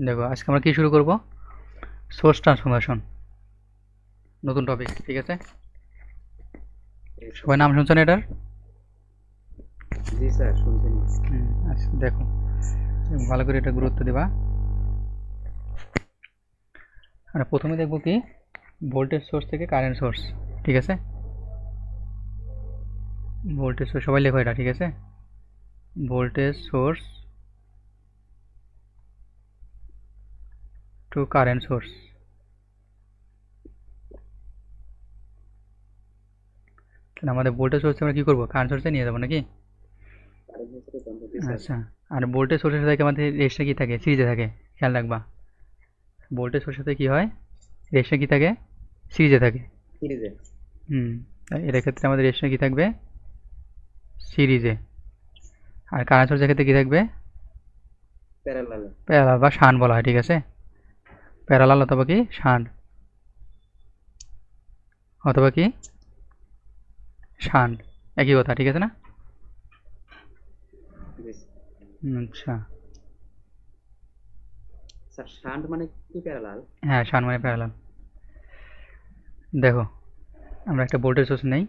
দেখো আজকে আমরা কি শুরু করব, সোর্স ট্রান্সফরমেশন, নতুন টপিক। ঠিক আছে, সবাই নাম শুনছেন এটার? জি স্যার, শুনছেন। আচ্ছা দেখো, ভালো করে এটা গুরুত্ব দেবা। আমরা প্রথমে দেখব কি, ভোল্টেজ সোর্স থেকে কারেন্ট সোর্স। ঠিক আছে, ভোল্টেজ সোর্স সবাই লেখো এটা। ঠিক আছে, voltage source to current source. তাহলে আমাদের ভোল্টেজ সোর্স আমরা কি করব, কারেন্ট সোর্সে নিয়ে যাবো নাকি? আচ্ছা, আর ভোল্টেজ সোর্সের সাথে আমাদের রেজিস্টার কি থাকে, সিরিজে থাকে। খেয়াল রাখবা, ভোল্টেজ সোর্সের সাথে কি হয়, রেজিস্টার কি থাকে, সিরিজে থাকে। এর ক্ষেত্রে আমাদের রেজিস্টার কি থাকবে, সিরিজে। আর কারেন্ট সোর্সের ক্ষেত্রে কি থাকবে, প্যারালাল বা শান্ট বলা হয়। ঠিক আছে, প্যারালাল অথবা কি শান্ট, অথবা কি শান্ট, একই কথা। ঠিক আছে না? আচ্ছা, স্যার শান্ট মানে কি প্যারালাল? হ্যাঁ, শান্ট মানে প্যারালাল। দেখো, আমরা একটা ভোল্টেজ সোর্স নেই,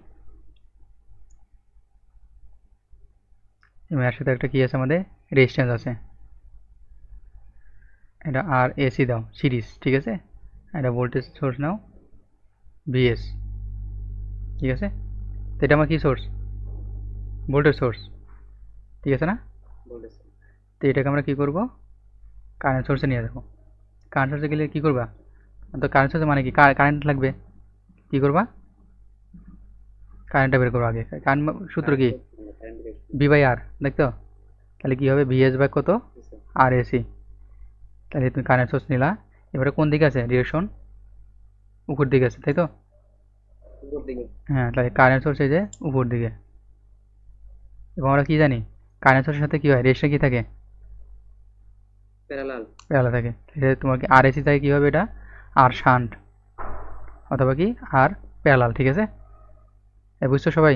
এবং এর সাথে একটা কি আছে, আমাদের রেজিস্ট্যান্স আছে। এটা আর এসি দাও সিরিজ। ঠিক আছে, এটা ভোল্টেজ সোর্স নাও ভিএস। ঠিক আছে, তো এটা আমার কি সোর্স, ভোল্টেজ সোর্স। ঠিক আছে না? তো এটাকে আমরা কি করব, কারেন্ট সোর্সে নিয়ে যাবো। কারেন্ট সোর্সে গেলে কি করবা, তো কারেন্ট সোর্সে মানে কি, কারেন্ট লাগবে, কি করবা, কারেন্টটা বের করবো আগে। কারেন্ট সূত্র কি, ভি বাই আর, দেখতো? তাহলে কি হবে, ভিএস বাই কত, আর এসি। তাহলে তুমি কারেন্ট সোর্স নিলা, এবারে কোন দিকে আছে, ডিরেকশন উপর দিকে আছে, তাই তো? হ্যাঁ, তাহলে কারেন্ট সোর্স এই যে উপর দিকে। এবং আমরা কি জানি, কারেন্ট সোর্সের সাথে কি হয়, রেজিস্টার কি থাকে, প্যারালাল থাকে। তোমাকে আর এসি থাকে, কি হবে এটা, আর শান্ট অথবা কি আর প্যারালাল। ঠিক আছে, বুঝছো সবাই?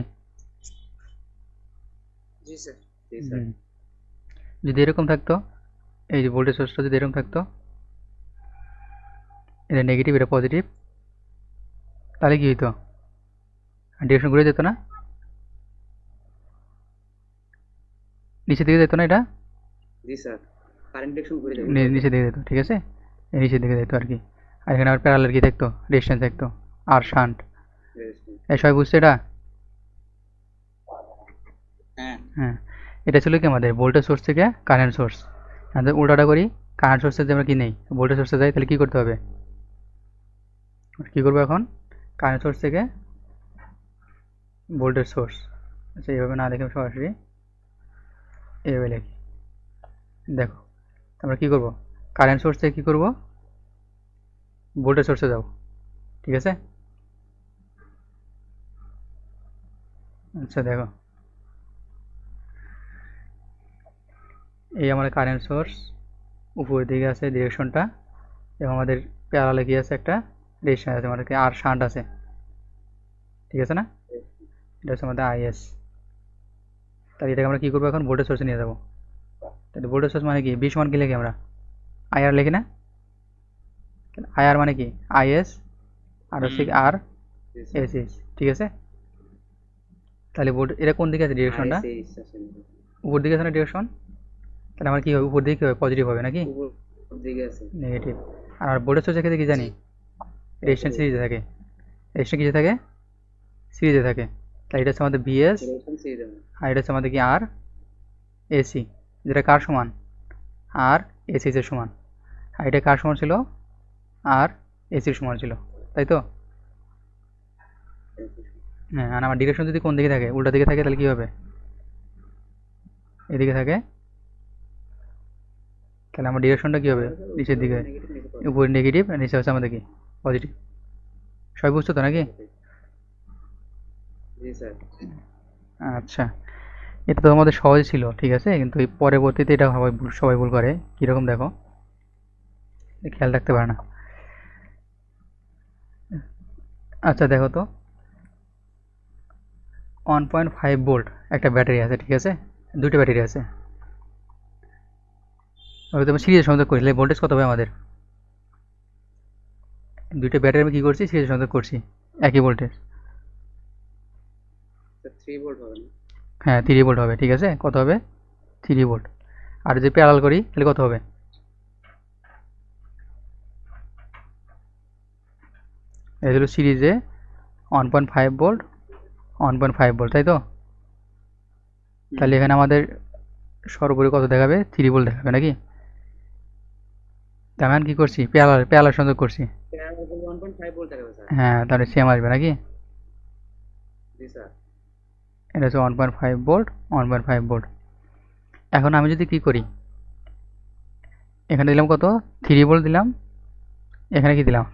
যদি এরকম থাকতো, এই যে ভোল্টেজ সোর্সটা যদি এরকম থাকতো, এটা নেগেটিভ এটা পজিটিভ, তাহলে কি হইতো, ডিরেকশন ঘুরে যেত না, নিচের দিকে যেত না এটা? জি স্যার, কারেন্ট ডিরেকশন ঘুরে যাবে, নিচের দিকে যেত। ঠিক আছে, নিচের দিকে যেত আর কি। আর এখানে আবার প্যারালাল কি থাকতো, রেজিস্ট্যান্স থাকতো আর শান্ট। এই সবাই বুঝছে এটা? হ্যাঁ, এটা ছিল কি আমাদের ভোল্টেজ সোর্স থেকে কারেন্ট সোর্স। আমাদের উল্টাটা করি, কারেন্ট সোর্সে যদি আমরা কি নেই, ভোল্টেজ সোর্সে যাই, তাহলে কি করতে হবে, কি করবো এখন, কারেন্ট সোর্স থেকে ভোল্টেজ সোর্স। আচ্ছা, এইভাবে না দেখে সরাসরি এইভাবে লিখি। দেখো, আমরা কি করব, কারেন্ট সোর্স থেকে কি করব, ভোল্টেজ সোর্সে যাব। ঠিক আছে, আচ্ছা দেখো, এই আমাদের কারেন্ট সোর্স উপরের দিকে আছে ডিরেকশনটা, এবং আমাদের প্যারালালে কি আছে, একটা রেজিস্ট্যান্স আছে, আমাদের আর শান্ট আছে। ঠিক আছে না? এটা হচ্ছে আমাদের আইএস। তাহলে এটাকে আমরা কি করবো, এখন ভোল্টেজ সোর্সে নিয়ে যাবো। তাহলে ভোল্টেজ সোর্স মানে কি, 20 মান কি লিখি আমরা, আইআর লিখি না? আইআর মানে কি, আইএস আর হচ্ছে আর এসি। ঠিক আছে, তাহলে এটা কোন দিকে আছে ডিরেকশনটা, উপর দিকে আছে না ডিরেকশন? তাহলে আমার কি হবে, উপর দিকে কি হবে, পজিটিভ হবে নাকি নেগেটিভ? আর ভোল্টেজ সোর্সের ক্ষেত্রে কি জানি, রেজিস্ট্যান্স সিরিজে থাকে, রেজিস্ট্যান্স কিসে থাকে, সিরিজে থাকে। তাই এটা হচ্ছে আমাদের ভিএস, আর এটা হচ্ছে আমাদের কি আর এসি, যেটা কার সমান, আর এসি এর সমান। আর এটা কার সমান ছিল, আর এসির সমান ছিল, তাই তো? হ্যাঁ, আর আমার ডিরেকশন যদি কোন দিকে থাকে, উল্টা দিকে থাকে, তাহলে কি হবে, এদিকে থাকে, তাহলে আমার ডিরেকশনটা কি হবে, নিচের দিকে, উপরে নেগেটিভ আর নিচে হচ্ছে আমাদের কি পজিটিভ। সবাই বুঝছো তো নাকি? আচ্ছা, এটা তো আমাদের সহজ ছিল। ঠিক আছে, কিন্তু এই পরবর্তীতে এটা সবাই ভুল করে। কিরকম দেখো, খেয়াল রাখতে পারে না। আচ্ছা দেখো তো, 1.5 ভোল্ট একটা ব্যাটারি আছে। ঠিক আছে, দুটো ব্যাটারি আছে, ওকে তুমি সিরিজের সংযোগ করি, তাহলে ভোল্টেজ কত হবে আমাদের? দুইটা ব্যাটারি আমি কি করছি, সিরিজের সংযোগ করছি, একই ভোল্টেজ। স্যার 3 ভোল্ট হবে না? হ্যাঁ 3 ভোল্ট হবে, ঠিক আছে। কত হবে? 3 ভোল্ট। আর যদি প্যারালাল করি তাহলে কত হবে? এই হলো সিরিজে 1.5 ভোল্ট 1.5 ভোল্ট, তাই তো? তাহলে এখানে আমাদের সর্বোপরি কত দেখাবে? 3 ভোল্ট দেখাবে নাকি? তার মানে কি করছি, প্যারালাল সংযোগ করছি। প্যারালাল করলে 1.5 ভোল্ট দেখাবে স্যার। হ্যাঁ তাহলে সেম আসবে নাকি? জি স্যার। এটা হচ্ছে 1.5 ভোল্ট 1.5 ভোল্ট। এখন আমি যদি কি করি, এখানে দিলাম কত? 3 ভোল্ট দিলাম, এখানে কি দিলাম?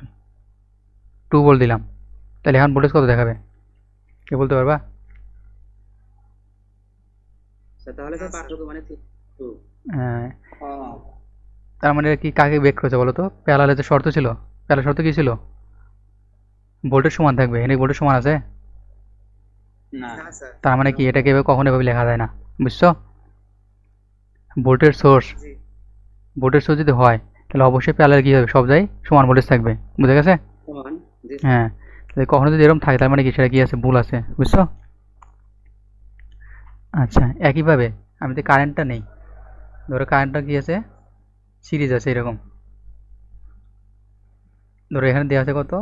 2 ভোল্ট দিলাম। তাহলে এখন ভোল্টেজ কত দেখাবে, কে বলতে পারবা? স্যার তাহলে স্যার পার্থক্য মানে 2। হ্যাঁ, তার মানে কি কাকে বেক করেছে বলো তো? প্যারালালে যে শর্ত ছিল, প্যারালাল শর্ত কি ছিল? ভোল্টেজ সমান থাকবে, এখানে ভোল্টেজ সমান আছে। না স্যার। তার মানে কি এটাকে কখনো এভাবে লেখা যায় না, বুঝছো? ভোল্টেজ সোর্স, ভোল্টেজ সোর্স যদি হয় তাহলে অবশ্যই প্যারালাল কি হবে, সব জায়গায় সমান ভোল্টেজ থাকবে, বুঝে গেছে? সমান। জি স্যার। হ্যাঁ, তাহলে কখনো যদি এরকম থাকে তার মানে কি সেটা কি আছে, ভুল আছে, বুঝছো? আচ্ছা, একইভাবে আমি যদি কারেন্টটা নেই, ধরো কারেন্টটা কি আছে, সিরিজ আছে এরকম। ধরো এখানে দেওয়া আছে কত,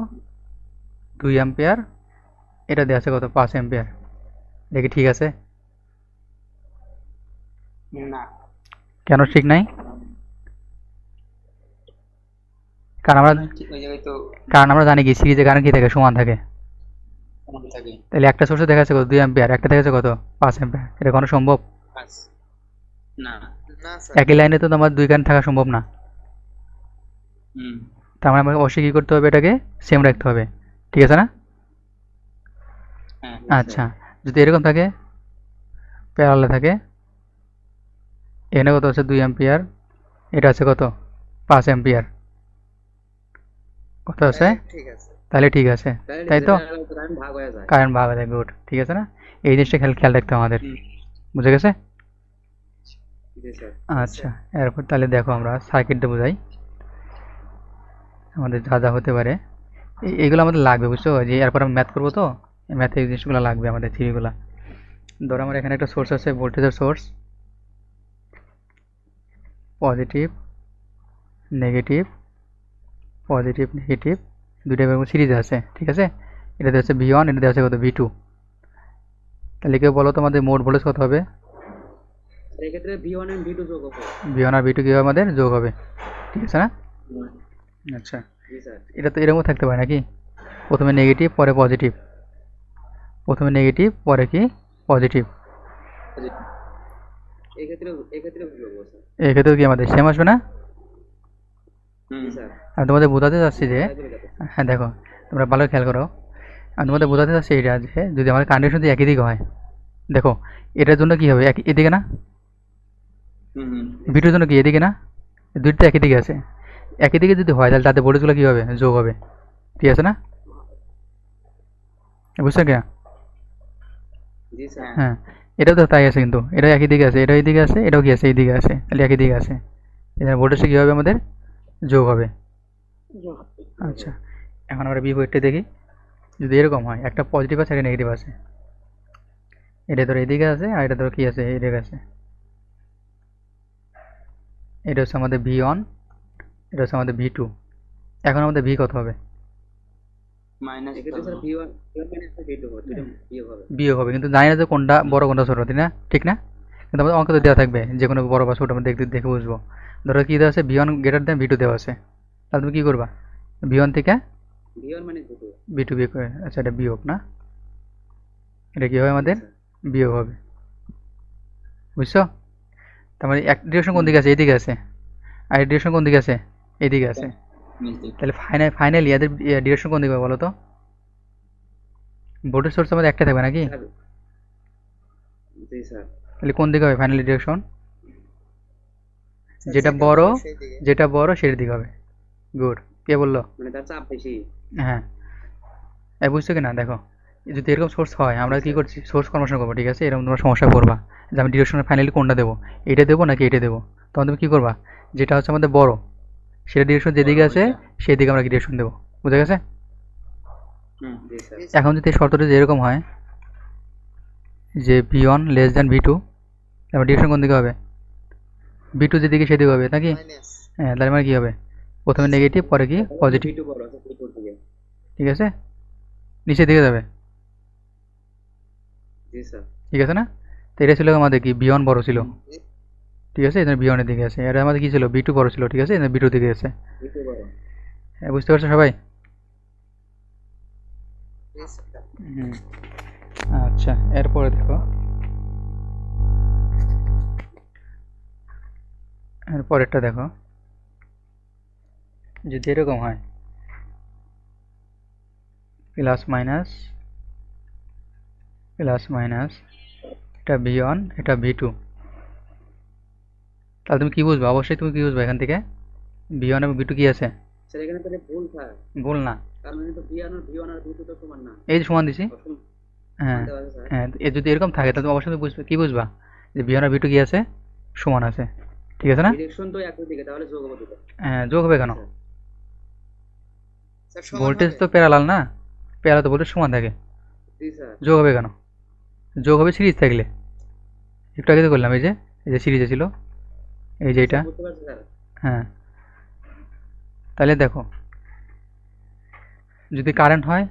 2 অ্যাম্পিয়ার, এটা দেওয়া আছে কত, 5 অ্যাম্পিয়ার। দেখি ঠিক আছে? না। কেন ঠিক নাই? কারণ আমরা ওই জায়গায় তো কারণ আমরা জানি কি সিরিজে কারেন্ট কি থাকে, সমান থাকে। সমান থাকে। তাহলে একটা সোর্সে দেখা যাচ্ছে কত, 2 অ্যাম্পিয়ার, একটা দেখা যাচ্ছে কত, 5 অ্যাম্পিয়ার। এটা কোনো সম্ভব? 5। না। না স্যার। একই লাইনে তো তোমার 2 কারেন্ট থাকা সম্ভব না। তার মানে আমাকে অবশ্যই কি করতে হবে, এটাকে সেম রাখতে হবে, ঠিক আছে না? হ্যাঁ। আচ্ছা, যদি এরকম থাকে, প্যারালালে থাকে, এখানে কত আছে, 2 অ্যাম্পিয়ার, এটা আছে কত, 5 অ্যাম্পিয়ার, কত আছে? ঠিক আছে। তাহলে ঠিক আছে, তাই তো? কারেন্ট ভাগ হয়ে যায়। কারেন্ট ভাগ হয়ে যায়, গুড, ঠিক আছে না? এই জিনিসটা খেয়াল খেয়াল রাখতে হবে আমাদের, বুঝে গেছে? জি স্যার। আচ্ছা, এরপর তাহলে দেখো আমরা সার্কিটটা বোঝাই আমাদের যা যা হতে পারে। এইগুলো আমাদের লাগবে, বুঝছো? যে এরপর আমরা ম্যাথ করবো, তো ম্যাথে এই জিনিসগুলো লাগবে আমাদের, থিওরিগুলো। ধরো আমার এখানে একটা সোর্স আছে, ভোল্টেজের source, positive negative, positive negative, দুইটা সিরিজে আছে, ঠিক আছে? এটা দেওয়া আছে V1, এটা দেওয়া আছে কত, V2। তাহলে কেউ বলো তোমাদের মোট ভোল্টেজ কত হবে? এই ক্ষেত্রে V1 এবং V2 যোগ হবে। V1 আর V2 কি হবে আমাদের, যোগ হবে, ঠিক আছে না? আচ্ছা, জি স্যার। এটা তো এরকমও থাকতে পারে নাকি, প্রথমে নেগেটিভ পরে পজিটিভ, প্রথমে নেগেটিভ পরে কি পজিটিভ। এই ক্ষেত্রে যোগ হবে স্যার। এক্ষেত্রেও কি আমাদের সেম আসবে না? জি স্যার। আমি তোমাদের বোঝাতে চাচ্ছি যে, তাই বলে যাবে। হ্যাঁ দেখো, তোমরা ভালো খেয়াল করো, আমি তোমাদের বোঝাতে চাচ্ছি এটা যে যদি আমাদের কন্ডিশন যদি একই দিকে হয়, দেখো এটার জন্য কি হবে, এদিকে না, ভিডিওর জন্য কি এদিকে না, দুইটা একই দিকে আছে, একই দিকে যদি হয় তাহলে তাদের ভোল্টেজগুলো কি হবে, যোগ হবে, ঠিক আছে না? বুঝছো কিনা? জি স্যার। হ্যাঁ, এটাও তো তাই আছে, কিন্তু এটা একই দিকে আছে, এটাও এই দিকে আছে, এটাও কি আছে, এই দিকে আছে, তাহলে একই দিকে আছে, এখানে ভোল্টেজটা কি হবে আমাদের, যোগ হবে। আচ্ছা, এখন আমরা বিপরীতটা দেখি। যদি এরকম হয়, একটা পজিটিভ আছে একটা নেগেটিভ আছে, এটা ধরো এদিকে আছে আর এটা ধরো কি আছে, এদিকে আছে, এটা হচ্ছে আমাদের V1, এটা হচ্ছে আমাদের V2। এখন আমাদের V কত হবে? এক্ষেত্রে স্যার V1 V2 হবে, দুটো বিয়োগ হবে। বিয়োগ হবে, কিন্তু জানি না যে কোনটা বড় কোনটা ছোট, তাই না? ঠিক না? কিন্তু আমাদের অঙ্ক তো দেওয়া থাকবে, যে কোনো বড় বা ছোট আমরা দেখতে দেখে বুঝবো। ধরো কি দেওয়া আছে, V1 গ্রেটার দেন V2 দেওয়া আছে, তাহলে তুমি কি করবা, V1 থেকে V1 মানে 2। V2 বিয়োগ করে, আচ্ছা এটা বিয়োগ না, এটা কি হবে আমাদের, বিয়োগ হবে, বুঝছো? তার মানে এক ডিরেকশন কোন দিকে আছে, এইদিকে আছে, আর ডিরেকশন কোন দিকে আছে, এইদিকে আছে। তাহলে ফাইনালি এদের ডিরেকশন কোন দিকে হবে বলো তো? ভোল্টেজ সোর্স আমাদের একটা থাকবে নাকি? জি স্যার। তাহলে কোন দিকে হবে ফাইনালি ডিরেকশন? যেটা বড় সেটার দিকে হবে, গুড, কে বললো? মানে তার চাপ বেশি। হ্যাঁ, এই বুঝছো কিনা? দেখো যদি এরকম সোর্স হয়, আমরা কি করছি, সোর্স কনভার্সন করবো, ঠিক আছে? এরকম তোমরা সমস্যা করবা যে আমি ডিরেকশনে ফাইনালি কোনটা দেবো, এটা দেবো নাকি এটা দেবো, তখন তুমি কি করবা, যেটা হচ্ছে আমাদের বড় সেটা ডিরেকশন যেদিকে আছে সেই দিকে আমরা ডিরেকশন দেবো। বুঝা গেছে? জি স্যার। এখন যদি শর্তটা এরকম হয় যে V1 লেস দ্যান V2, তারপর ডিরেকশন কোন দিকে হবে? V2 যেদিকে সেদিকে হবে নাকি? হ্যাঁ, তার মানে কি হবে, প্রথমে নেগেটিভ পরে কি পজিটিভ। V2 বড় আছে V2 দিকে। ঠিক আছে, নিচের দিকে যাবে। জি স্যার। ঠিক আছে না? তো এটা ছিল আমাদের কি V1 বড় ছিল, ঠিক আছে, এখানে V1 এর দিকে আছে। এটা আমাদের কি ছিল, V2 বড় ছিল, ঠিক আছে, এখানে V2 দিকে আছে। V2 বড়। হ্যাঁ, বুঝতে পারছো সবাই? হুম। আচ্ছা, এরপরে দেখো, এরপরেরটা দেখো, যদি এরকম হয় প্লাস মাইনাস প্লাস মাইনাস, এটা V1 এটা V2, তাহলে তুমি কি বুঝবে? অবশ্যই তুমি কি বুঝবে এখান থেকে, V1 এবং V2 কি আছে? স্যার এখানে তাহলে ভুল স্যার। ভুল না, কারণ এটা তো V1 আর V2 তো সমান না। এই যে সমান দিছি। অসম- হ্যাঁ মানতে পারছে স্যার। হ্যাঁ, এ যদি এরকম থাকে তাহলে তুমি অবশ্যই তুমি বুঝবে, কি বুঝবা, যে V1 আর V2 কি আছে, সমান আছে। ঠিক আছে না? ডিরেকশন তো একই দিকে, তাহলে যোগ হবে দুটো। হ্যাঁ, যোগ হবে কেন? স্যার সমান ভোল্টেজ হবে। তো প্যারালাল না, প্যারালাল তো ভোল্টেজ সমান থাকে, জি স্যার। যোগ হবে কেন? যোগ হবে সিরিজ থাকলে। একটু আগে তো করলাম, এই যে সিরিজে ছিল, এই যে এটা। বুঝতে পারছি স্যার। হ্যাঁ, তাহলে দেখো, যদি কারেন্ট হয়,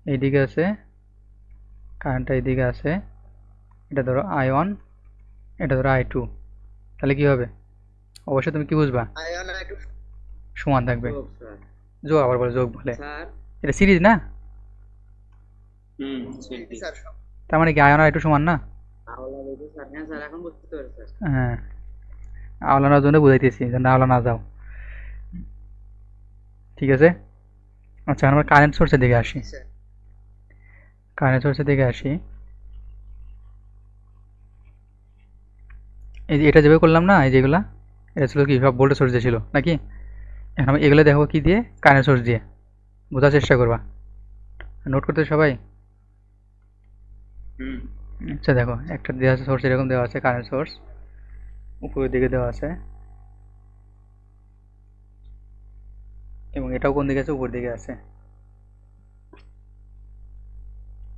এইদিকে আছে কারেন্টটা, এইদিকে আছে, এটা ধরো I1, এটা ধরো I2, তাহলে কি হবে? অবশ্যই তুমি কি বুঝবা, আয়ন একটু সমান থাকবে। যোগ স্যার। যোগ আবার বলে, যোগ বলে, স্যার। এটা সিরিজ না, জি স্যার। তার মানে কি I1 আর I2 সমান না? আওলা বলতে স্যার, হ্যাঁ স্যার এখন বুঝতে পারছি স্যার। হ্যাঁ, আওলানোর জন্য বুঝাইতেছি, যেন আওলা না যাও। ঠিক আছে। আচ্ছা, আমরা কারেন্ট সোর্সের দিকে আসি। কারেন্ট সোর্সের দিকে আসি, এই যে এটা যেভাবে করলাম না, এই যেগুলা, এটা ছিল কি সব ভোল্টেজ সোর্স দিয়ে ছিল নাকি? এখন আমি এগুলো দেখো কি দিয়ে, কারেন্ট সোর্স দিয়ে। বোঝার চেষ্টা করবা, নোট করতে সবাই। আচ্ছা দেখো, একটা দেওয়া আছে সোর্স, এরকম দেওয়া আছে কারেন্ট সোর্স, উপরের দিকে দেওয়া আছে, এবং এটাও কোন দিকে আছে, উপর দিকে আছে।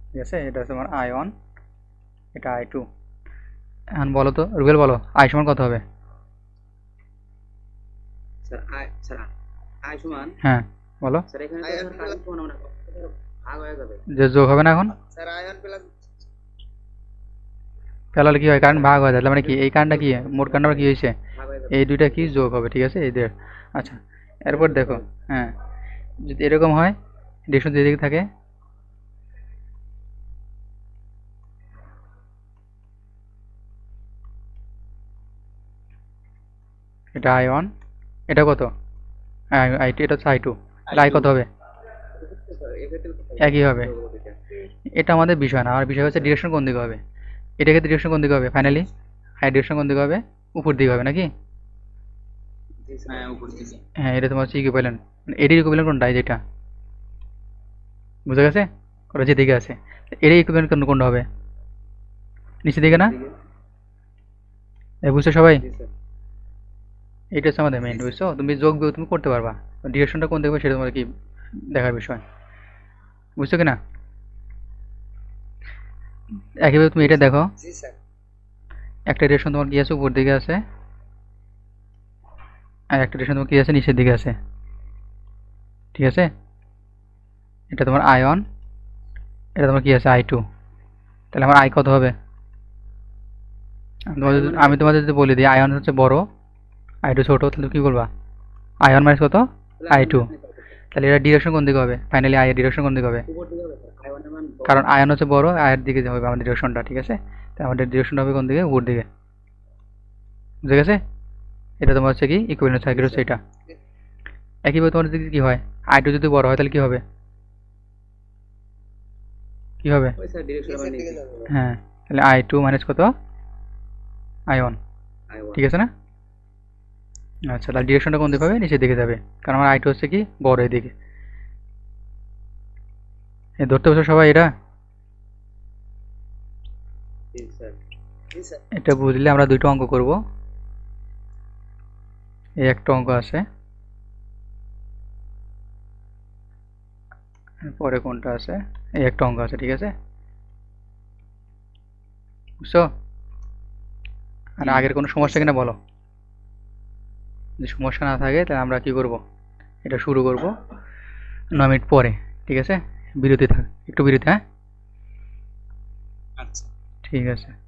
ঠিক আছে, এটা হচ্ছে আমার I1, এটা I2। এখন বলো তো রুবেল, বলো I সমান কত হবে? স্যার আই সমান। হ্যাঁ বলো, স্যার এখানে তো স্যার কারেন্ট সমান হবে না, ভাগ হয়ে যাবে। যে যোগ হবে না এখন, স্যার আয়ন প্লাস তাহলে কি হয়, কারেন্ট ভাগ হয়ে যায়, তাহলে মানে কি এই কারেন্টটা কি, মোট কারেন্ট কি হয়েছে, ভাগ হয়ে যাবে। এই দুইটা কি যোগ হবে। ঠিক আছে, এই দেড়। আচ্ছা, এরপর দেখো, হ্যাঁ, যদি এরকম হয়, ডিরেকশন যেদিকে থাকে, এটা I1, এটা কত, I2, এটা হচ্ছে I2, তাহলে I কত হবে? স্যার এক্ষেত্রে একই হবে। যোগ হবে এটা। এটা আমাদের বিষয় না, আমার বিষয় হচ্ছে ডিরেকশন কোন দিকে হবে। এটা ক্ষেত্রে ডিরেকশন কোন দিকে হবে ফাইনালি, ডিরেকশন কোন দিকে হবে, উপর দিকে হবে নাকি? জি স্যার। হ্যাঁ উপর দিকে। হ্যাঁ, এটা তোমার হচ্ছে ইকুইভ্যালেন্ট, মানে এটির ইকুইভ্যালেন্ট কোনটা, এই যেটা, বুঝা গেছে? ওটা যেদিকে আছে, এর ইকুইভ্যালেন্ট কোনটা হবে, নিচের দিকে না? বুঝছো সবাই? জি স্যার। এটা হচ্ছে আমাদের মেইন, বুঝছো? তুমি যোগ বিয়োগ তুমি করতে পারবা, ডিরেকশনটা কোন দেখবে সেটা তোমার কি দেখার বিষয়, বুঝছো কিনা? একইভাবে তুমি এটা দেখো, জি স্যার। একটা ডিরেকশন তোমার কি আছে, উপর দিকে আছে, আর একটা ডিরেকশন তোমার কি আছে, নিচের দিকে আছে। ঠিক আছে, এটা তোমার I1, এটা তোমার কি আছে, I2, তাহলে আমার I কত হবে? আমি তোমাদের যদি বলি দিই I1 হচ্ছে বড়, I2 ছোট, তাহলে কি বলবা, I1 মাইনাস কত, I2, তাহলে এটা ডিরেকশন কোন দিকে হবে ফাইনালি, I এর ডিরেকশন কোন দিকে হবে? উপর দিকে হবে স্যার। আয়ন এর মান বড়। কারণ I1 হচ্ছে বড়, I এর দিকে হবে আমাদের ডিরেকশনটা। ঠিক আছে, তাই আমাদের ডিরেকশনটা হবে কোন দিকে, উপর দিকে। বুঝে গেছে? এটা তোমার হচ্ছে কি ইকুইভ্যালেন্ট সার্কিট হচ্ছে এটা। একইভাবে তোমার দিকে কি হয়, I2 যদি বড় হয় তাহলে কি হবে, কি হবে? ওই স্যার ডিরেকশন আবার নিচে যাবে। হ্যাঁ, তাহলে I2 মাইনাস কত, I1। আয়ন। ঠিক আছে না? আচ্ছা, তাহলে ডিরেকশনটা কোন দিকে হবে, নিচের দিকে যাবে, কারণ আমার I2 হচ্ছে কি বড় এদিকে। ধরতে পারছো সবাই এটা? জি স্যার। জি স্যার। এটা বুঝলে আমরা দুটো অঙ্ক করব। এই একটা অঙ্ক আছে, পরে কোনটা আছে, এই একটা অঙ্ক আছে, ঠিক আছে? বুঝছো? আর আগের কোনো সমস্যা কিনা বলো। যদি সমস্যা না থাকে তাহলে আমরা কি করব, এটা শুরু করব 9 মিনিট পরে, ঠিক আছে? বিরতি থাক, একটু বিরতি, হ্যাঁ? আচ্ছা। ঠিক আছে।